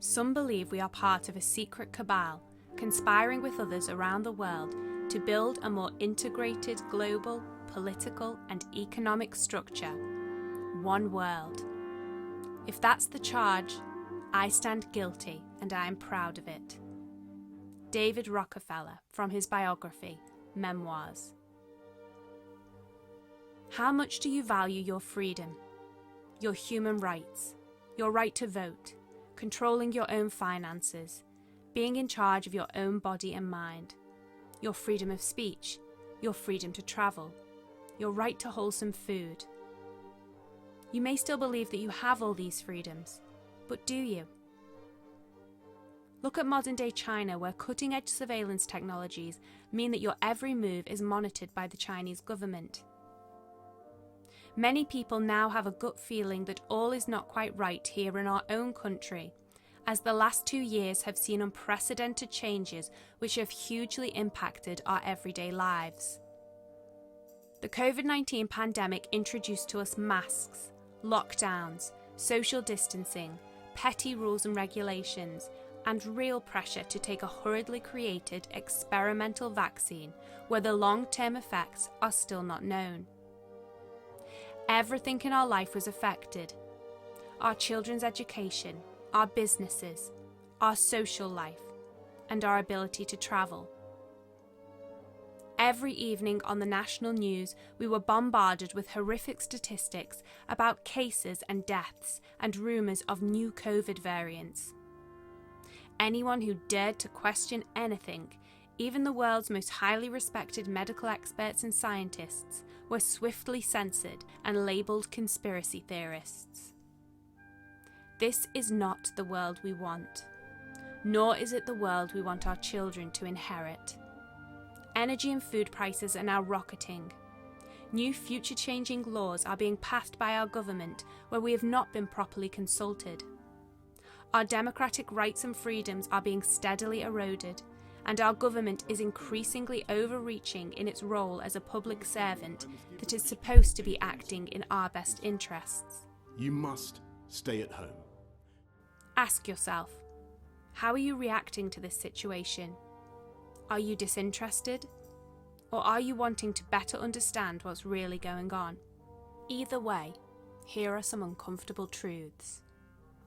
Some believe we are part of a secret cabal, conspiring with others around the world to build a more integrated global, political and economic structure. One world. If that's the charge, I stand guilty and I am proud of it. David Rockefeller, from his biography, Memoirs. How much do you value your freedom, your human rights, your right to vote, controlling your own finances, being in charge of your own body and mind, your freedom of speech, your freedom to travel, your right to wholesome food? You may still believe that you have all these freedoms, but do you? Look at modern-day China, where cutting-edge surveillance technologies mean that your every move is monitored by the Chinese government. Many people now have a gut feeling that all is not quite right here in our own country, as the last 2 years have seen unprecedented changes which have hugely impacted our everyday lives. The COVID-19 pandemic introduced to us masks, lockdowns, social distancing, petty rules and regulations, and real pressure to take a hurriedly created experimental vaccine where the long-term effects are still not known. Everything in our life was affected. Our children's education, our businesses, our social life, and our ability to travel. Every evening on the national news, we were bombarded with horrific statistics about cases and deaths and rumours of new COVID variants. Anyone who dared to question anything, even the world's most highly respected medical experts and scientists, were swiftly censored and labelled conspiracy theorists. This is not the world we want, nor is it the world we want our children to inherit. Energy and food prices are now rocketing. New future-changing laws are being passed by our government where we have not been properly consulted. Our democratic rights and freedoms are being steadily eroded, and our government is increasingly overreaching in its role as a public servant that is supposed to be acting in our best interests. You must stay at home. Ask yourself, how are you reacting to this situation? Are you disinterested? Or are you wanting to better understand what's really going on? Either way, here are some uncomfortable truths.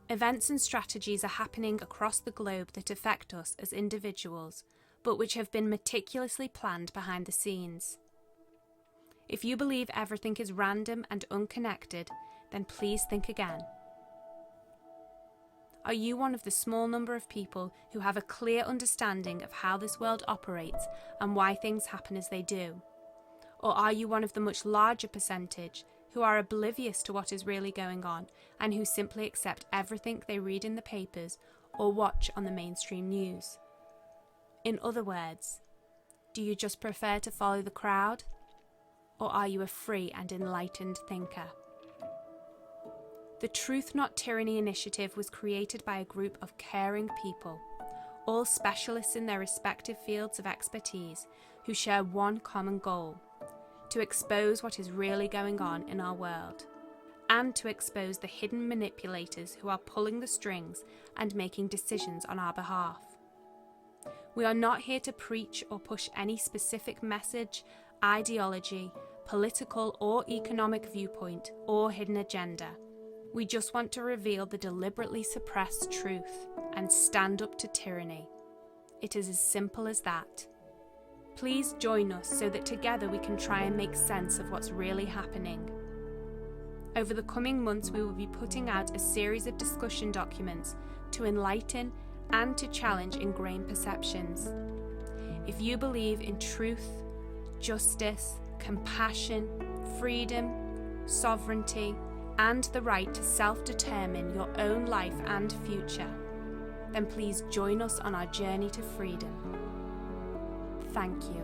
Events and strategies are happening across the globe that affect us as individuals, but which have been meticulously planned behind the scenes. If you believe everything is random and unconnected, then please think again. Are you one of the small number of people who have a clear understanding of how this world operates and why things happen as they do? Or are you one of the much larger percentage who are oblivious to what is really going on and who simply accept everything they read in the papers or watch on the mainstream news? In other words, do you just prefer to follow the crowd? Or are you a free and enlightened thinker? The Truth Not Tyranny initiative was created by a group of caring people, all specialists in their respective fields of expertise, who share one common goal: to expose what is really going on in our world, and to expose the hidden manipulators who are pulling the strings and making decisions on our behalf. We are not here to preach or push any specific message, ideology, political or economic viewpoint, or hidden agenda. We just want to reveal the deliberately suppressed truth and stand up to tyranny. It is as simple as that. Please join us so that together we can try and make sense of what's really happening. Over the coming months, we will be putting out a series of discussion documents to enlighten and to challenge ingrained perceptions. If you believe in truth, justice, compassion, freedom, sovereignty, and the right to self-determine your own life and future, then please join us on our journey to freedom. Thank you.